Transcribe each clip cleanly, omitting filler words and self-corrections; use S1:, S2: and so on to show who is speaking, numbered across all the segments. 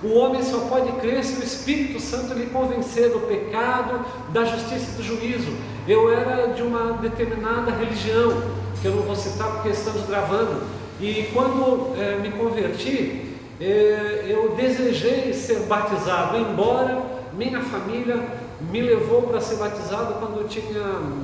S1: O homem só pode crer se o Espírito Santo lhe convencer do pecado, da justiça e do juízo. Eu era de uma determinada religião, que eu não vou citar porque estamos gravando, e quando me converti, eu desejei ser batizado, embora minha família me levou para ser batizado quando eu tinha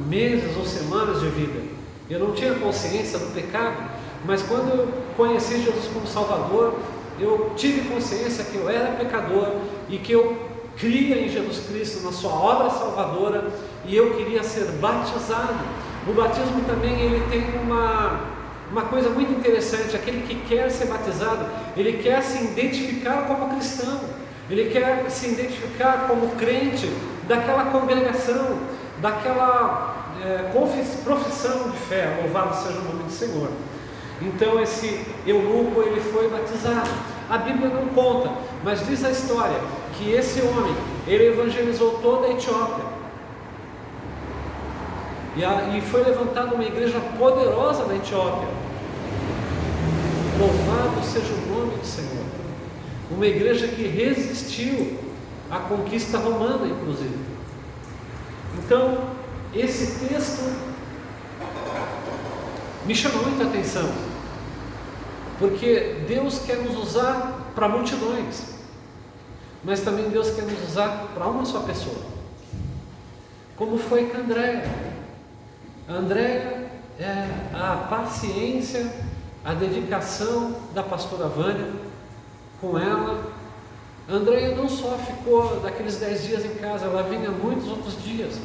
S1: meses ou semanas de vida. Eu não tinha consciência do pecado, mas quando eu conheci Jesus como Salvador, eu tive consciência que eu era pecador e que eu cria em Jesus Cristo, na sua obra salvadora, e eu queria ser batizado. O batismo também ele tem uma coisa muito interessante. Aquele que quer ser batizado, ele quer se identificar como cristão, ele quer se identificar como crente daquela congregação, daquela profissão de fé. Louvado seja o nome do Senhor. Então esse eunuco ele foi batizado. A Bíblia não conta, mas diz a história que esse homem ele evangelizou toda a Etiópia, e foi levantada uma igreja poderosa na Etiópia. Louvado seja o nome do Senhor. Uma igreja que resistiu à conquista romana, inclusive. Então esse texto me chamou muita atenção, porque Deus quer nos usar para multidões, mas também Deus quer nos usar para uma só pessoa, como foi com Andréia. Andréia é a paciência, a dedicação da pastora Vânia. Com ela, Andréia não só ficou daqueles 10 dias em casa, ela vinha muitos outros dias,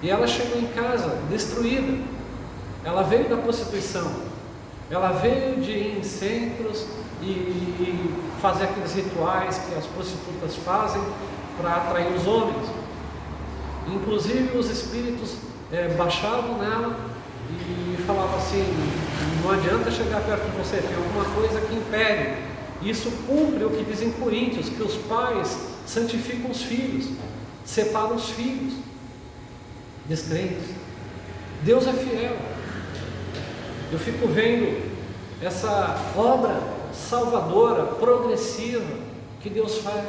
S1: e ela chegou em casa destruída. Ela veio da prostituição, ela veio de ir em centros e fazer aqueles rituais que as prostitutas fazem para atrair os homens. Inclusive os espíritos baixavam nela e falavam assim: não adianta chegar perto de você, tem alguma coisa que impede. Isso cumpre o que diz em Coríntios, que os pais santificam os filhos, separam os filhos descrentes. Deus é fiel. Eu fico vendo essa obra salvadora, progressiva, que Deus faz.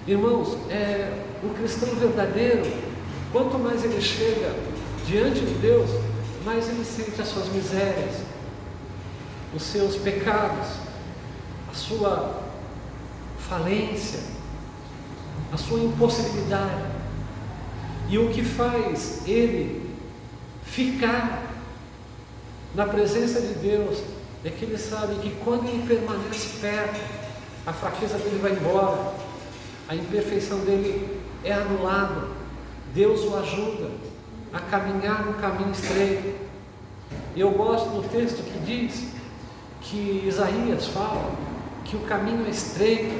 S1: Irmãos, o cristão verdadeiro, quanto mais ele chega diante de Deus, mais ele sente as suas misérias, os seus pecados, a sua falência, a sua impossibilidade. E o que faz ele ficar na presença de Deus é que ele sabe que quando ele permanece perto, a fraqueza dele vai embora, a imperfeição dele é anulada. Deus o ajuda a caminhar no caminho estreito. Eu gosto do texto que diz que Isaías fala que o caminho é estreito,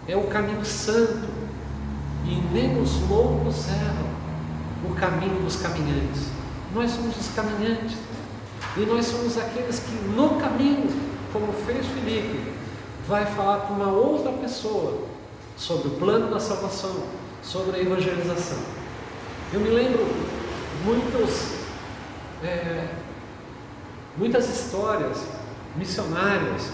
S1: é o caminho santo, e nem os loucos erram o caminho dos caminhantes. Nós somos os caminhantes, e nós somos aqueles que no caminho, como fez Filipe, vai falar com uma outra pessoa sobre o plano da salvação, sobre a evangelização. Eu me lembro muitas histórias missionárias.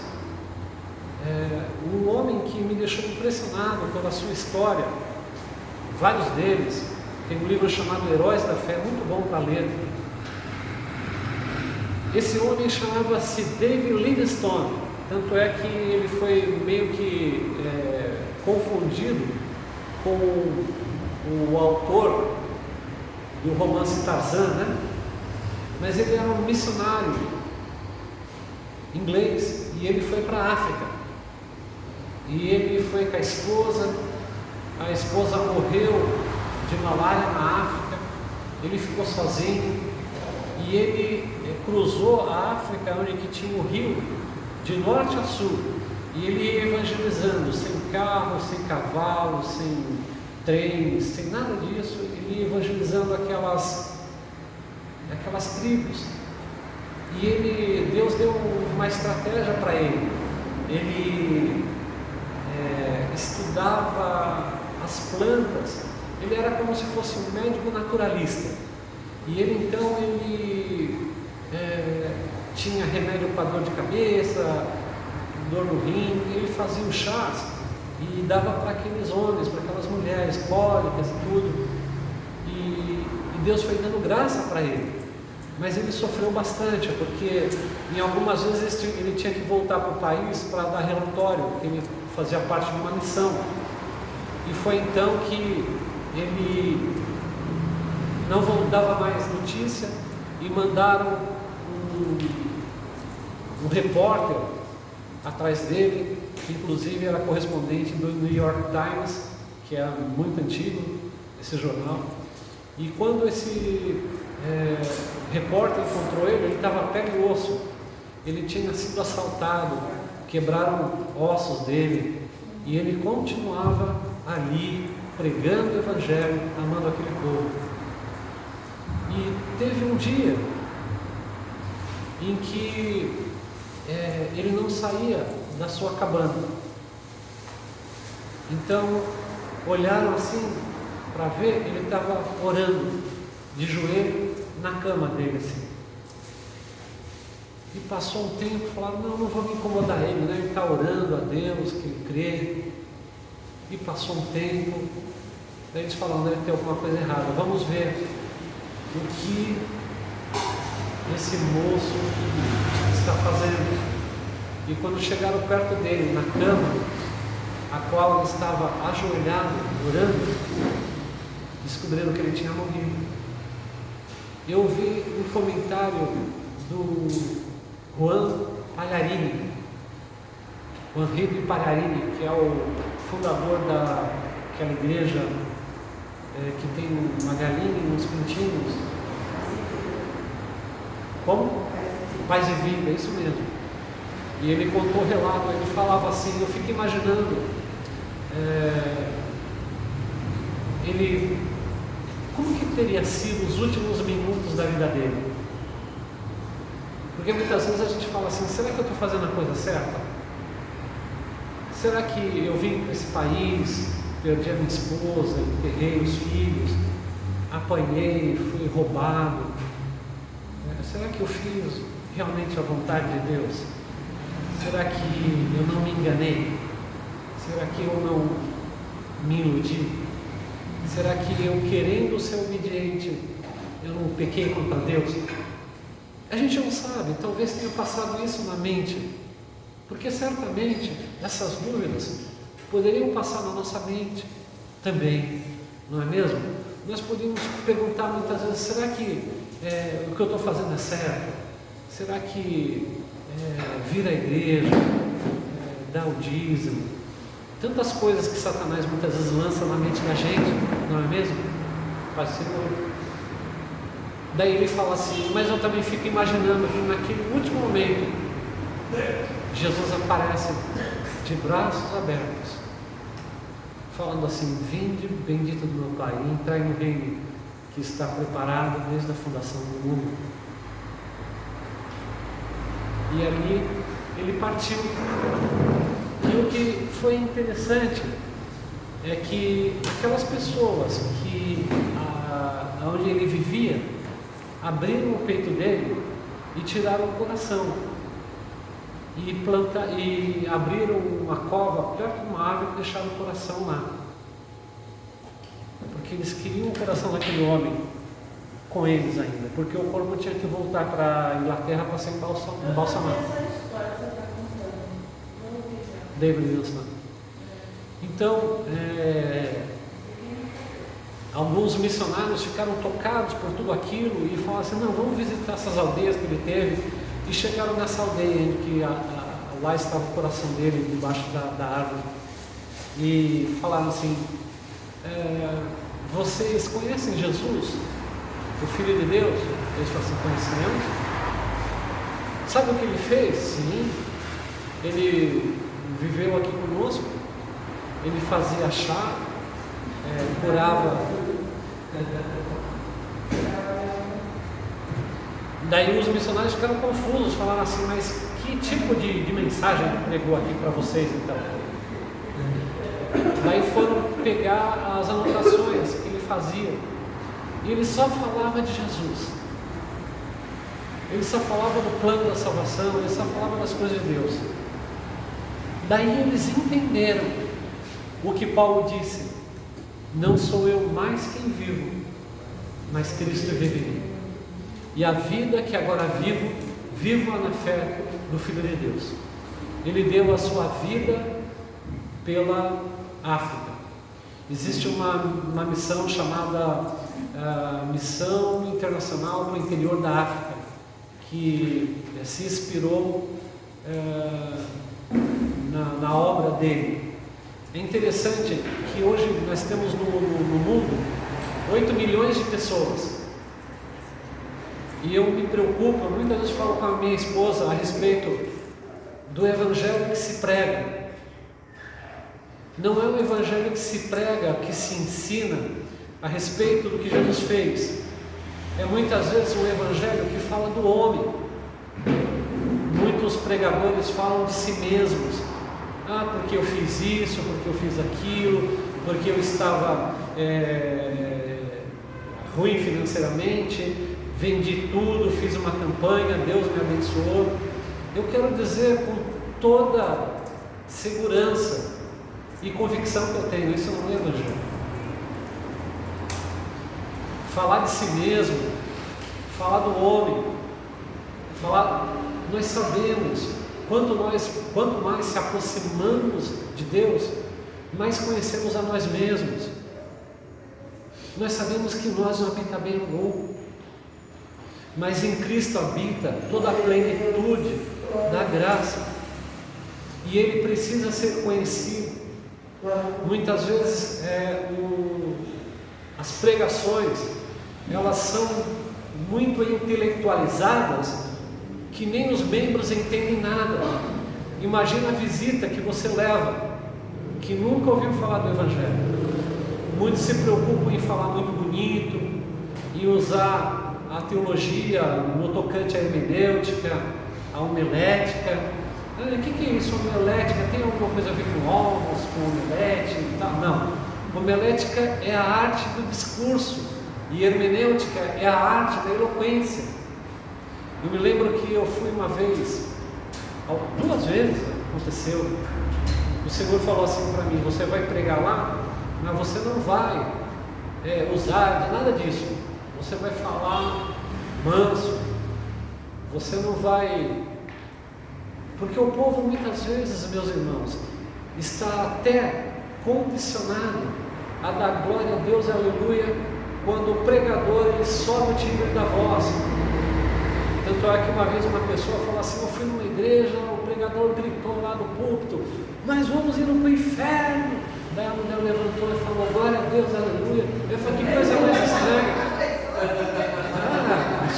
S1: Um homem que me deixou impressionado pela sua história, vários deles, tem um livro chamado Heróis da Fé, muito bom para ler. Esse homem chamava-se David Livingstone, tanto é que ele foi meio que confundido com o autor do romance Tarzan, né? Mas ele era um missionário inglês, e ele foi para a África, e ele foi com a esposa morreu de malária na África, ele ficou sozinho, e ele cruzou a África, onde que tinha o rio, de norte a sul, e ele ia evangelizando, sem carro, sem cavalo, sem trem, sem nada disso. Ele ia evangelizando aquelas tribos, e Deus deu uma estratégia para ele. Ele estudava as plantas, ele era como se fosse um médico naturalista, e ele tinha remédio para dor de cabeça, dor no rim, ele fazia os chás e dava para aqueles homens, para aquelas mulheres, cólicas e tudo. E Deus foi dando graça para ele. Mas ele sofreu bastante, porque em algumas vezes ele tinha que voltar para o país para dar relatório, porque ele fazia parte de uma missão. E foi então que ele não dava mais notícia e mandaram um repórter atrás dele, que inclusive era correspondente do New York Times, que é muito antigo, esse jornal. E quando esse repórter encontrou ele estava pele e osso. Ele tinha sido assaltado, quebraram ossos dele, e ele continuava ali, pregando o Evangelho, amando aquele povo. E teve um dia em que ele não saía da sua cabana. Então olharam assim para ver, ele estava orando de joelho na cama dele assim. E passou um tempo, falaram, não vou me incomodar ele, né? Ele está orando a Deus, que ele crê. E passou um tempo, daí eles falaram, deve ter alguma coisa errada, vamos ver o que esse moço está fazendo. E quando chegaram perto dele, na cama, a qual ele estava ajoelhado, orando, descobriram que ele tinha morrido. Eu vi um comentário do Juan Pagliarini, Henrique Pagliarini, que é o fundador daquela igreja que tem uma galinha e uns pintinhos. Como? Paz e Vida, isso mesmo. E ele contou o relato, ele falava assim, eu fico imaginando como que teria sido os últimos minutos da vida dele? Porque muitas vezes a gente fala assim, será que eu estou fazendo a coisa certa? Será que eu vim para esse país, perdi a minha esposa, enterrei os filhos, apanhei, fui roubado? Será que eu fiz realmente a vontade de Deus? Será que eu não me enganei? Será que eu não me iludi? Será que eu, querendo ser obediente, eu não pequei contra Deus? A gente não sabe, talvez tenha passado isso na mente, porque certamente essas dúvidas poderiam passar na nossa mente também, não é mesmo? Nós podemos perguntar muitas vezes, será que o que eu estou fazendo é certo? Será que vir à igreja, dar o dízimo, tantas coisas que Satanás muitas vezes lança na mente da gente, não é mesmo? Paz do Senhor. Daí ele fala assim, mas eu também fico imaginando que naquele último momento Jesus aparece de braços abertos, falando assim, vinde bendito do meu Pai, e entrai no reino que está preparado desde a fundação do mundo. E ali ele partiu. E o que foi interessante é que aquelas pessoas que onde ele vivia abriram o peito dele e tiraram o coração e abriram uma cova perto de uma árvore e deixaram o coração lá, porque eles queriam o coração daquele homem com eles ainda, porque o corpo tinha que voltar para a Inglaterra para ser embalsamado. David Wilson. Então, alguns missionários ficaram tocados por tudo aquilo e falaram assim, não, vamos visitar essas aldeias que ele teve, e chegaram nessa aldeia em que lá estava o coração dele debaixo da árvore, e falaram assim, vocês conhecem Jesus, o Filho de Deus? Eles falaram assim, conhecemos. Sabe o que ele fez? Sim, ele viveu aqui conosco, ele fazia chá, curava. Daí os missionários ficaram confusos, falaram assim, mas que tipo de mensagem ele pregou aqui para vocês então? Daí foram pegar as anotações que ele fazia, e ele só falava de Jesus, ele só falava do plano da salvação, ele só falava das coisas de Deus. Daí eles entenderam o que Paulo disse: não sou eu mais quem vivo, mas Cristo vive em mim. E a vida que agora vivo, vivo-a na fé do Filho de Deus. Ele deu a sua vida pela África. Existe uma missão chamada Missão Internacional para o Interior da África, que se inspirou na obra dele. É interessante que hoje nós temos no mundo 8 milhões de pessoas. E eu me preocupo, muitas vezes falo com a minha esposa a respeito do evangelho que se prega. Não é um evangelho que se prega, que se ensina a respeito do que Jesus fez. É muitas vezes um evangelho que fala do homem. Muitos pregadores falam de si mesmos. Porque eu fiz isso, porque eu fiz aquilo, porque eu estava ruim financeiramente, vendi tudo, fiz uma campanha, Deus me abençoou. Eu quero dizer com toda segurança e convicção que eu tenho, isso não é evangelho. Falar de si mesmo, falar do homem, nós sabemos, quanto mais se aproximamos de Deus, mais conhecemos a nós mesmos. Nós sabemos que nós não habitamos bem no mundo, mas em Cristo habita toda a plenitude da graça, e Ele precisa ser conhecido. Muitas vezes as pregações, elas são muito intelectualizadas, que nem os membros entendem nada. Imagina a visita que você leva, que nunca ouviu falar do Evangelho. Muitos se preocupam em falar muito bonito, em usar a teologia no tocante à hermenêutica, à homilética. O que é isso, homilética? Tem alguma coisa a ver com ovos, com omelete e tal? Não. Homilética é a arte do discurso, e hermenêutica é a arte da eloquência. Eu me lembro que eu fui uma vez, 2 vezes aconteceu, o Senhor falou assim para mim: você vai pregar lá, mas você não vai usar de nada disso, você vai falar manso, você não vai... Porque o povo muitas vezes, meus irmãos, está até condicionado a dar glória a Deus, aleluia, quando o pregador ele sobe o timbre da voz. Tanto é que uma vez uma pessoa falou assim: eu fui numa igreja, o pregador gritou lá do púlpito: nós vamos ir para o inferno. Daí a mulher levantou e falou: glória a Deus, aleluia. Eu falei: que coisa mais estranha.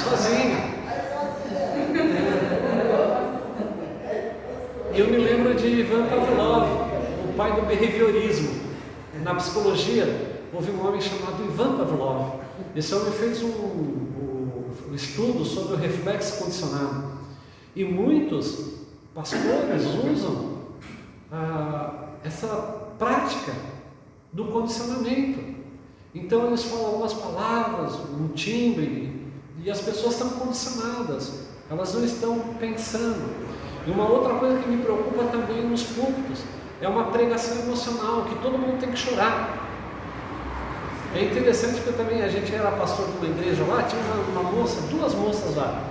S1: Sozinha. Eu me lembro de Ivan Pavlov, o pai do behaviorismo. Na psicologia, houve um homem chamado Ivan Pavlov. Esse homem fez um estudo sobre o reflexo condicionado. E muitos pastores usam essa prática do condicionamento. Então eles falam algumas palavras, um timbre, e as pessoas estão condicionadas, elas não estão pensando. E uma outra coisa que me preocupa também nos púlpitos é uma pregação emocional, que todo mundo tem que chorar. É interessante que a gente era pastor de uma igreja lá, tinha uma moça, 2 moças lá,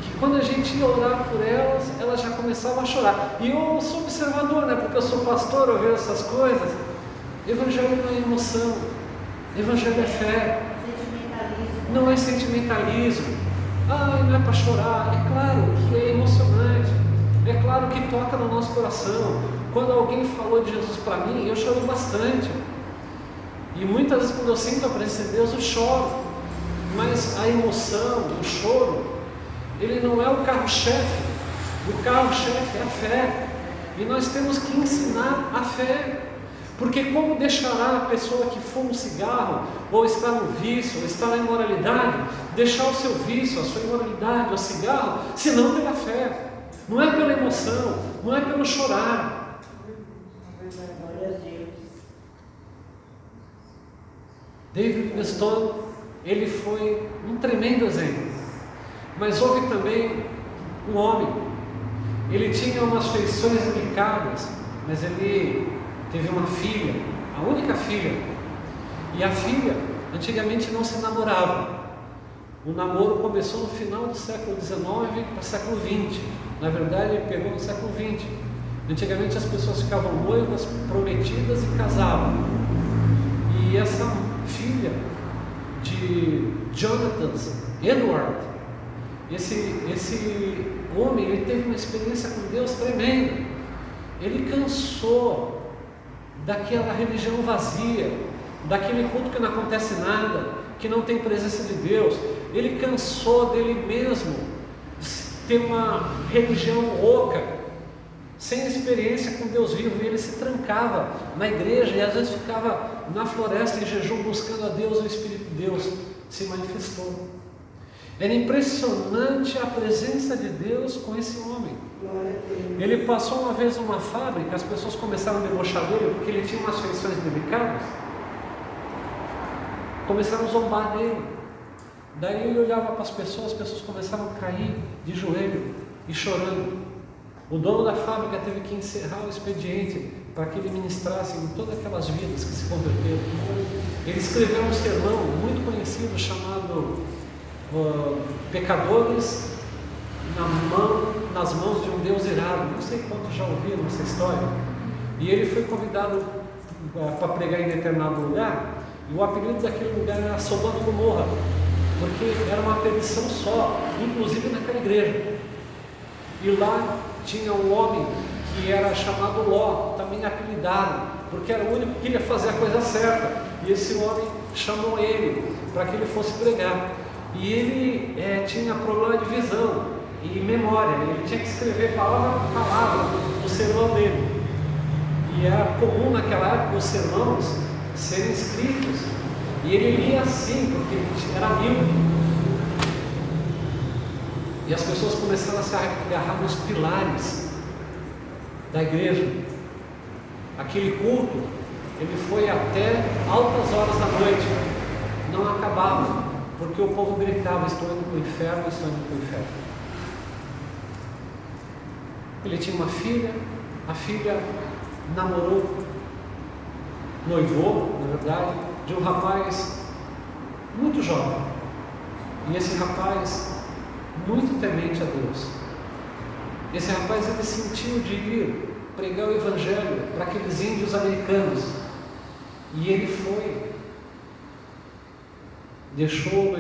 S1: que quando a gente ia orar por elas já começavam a chorar. E eu sou observador, porque eu sou pastor, eu vejo essas coisas. Evangelho não é emoção, evangelho é fé. Não é sentimentalismo. Não é para chorar. É claro que é emocionante, é claro que toca no nosso coração. Quando alguém falou de Jesus para mim, eu chorei bastante. E muitas vezes quando eu sinto a presença de Deus, eu choro. Mas a emoção, o choro, ele não é o carro-chefe. O carro-chefe é a fé. E nós temos que ensinar a fé. Porque como deixará a pessoa que fuma um cigarro, ou está no vício, ou está na imoralidade, deixar o seu vício, a sua imoralidade, o cigarro, se não pela fé? Não é pela emoção, não é pelo chorar. David Livingstone, ele foi um tremendo exemplo. Mas houve também um homem, Ele tinha umas feições delicadas, mas ele teve uma filha, a única filha. E a filha, antigamente não se namorava. O namoro começou no final do século XIX para o século XX. Na verdade, ele pegou no século XX. Antigamente as pessoas ficavam noivas, prometidas e casavam. E essa filha de Jonathan Edward, esse homem, ele teve uma experiência com Deus tremenda. Ele cansou daquela religião vazia, daquele culto que não acontece nada, que não tem presença de Deus. Ele cansou dele mesmo ter uma religião oca, sem experiência com Deus vivo. E ele se trancava na igreja e às vezes ficava na floresta em jejum buscando a Deus. E o Espírito de Deus se manifestou. Era impressionante a presença de Deus com esse homem. Ele passou uma vez numa fábrica, as pessoas começaram a debochar dele porque ele tinha umas feições delicadas. Começaram a zombar dele. Daí ele olhava para as pessoas começaram a cair de joelho e chorando. O dono da fábrica teve que encerrar o expediente para que ele ministrasse em todas aquelas vidas que se converteram. Ele escreveu um sermão muito conhecido chamado Pecadores nas mãos de um Deus irado. Não sei quantos já ouviram essa história. E ele foi convidado para pregar em determinado lugar. E o apelido daquele lugar era Sodoma e Gomorra, porque era uma perdição só, inclusive naquela igreja. E lá tinha um homem que era chamado Ló, também apelidado, porque era o único que queria fazer a coisa certa. E esse homem chamou ele para que ele fosse pregar. E ele tinha problema de visão e memória. Ele tinha que escrever palavra por palavra o sermão dele. E era comum naquela época os sermões serem escritos. E ele lia assim, porque ele era míope. E as pessoas começaram a se agarrar nos pilares da igreja. Aquele culto, ele foi até altas horas da noite. Não acabava, porque o povo gritava: estou indo para o inferno, estou indo para o inferno. Ele tinha uma filha, a filha noivou, na verdade, de um rapaz muito jovem. E esse rapaz, muito temente a Deus. Esse rapaz, ele sentiu de ir pregar o evangelho para aqueles índios americanos. E ele foi, deixou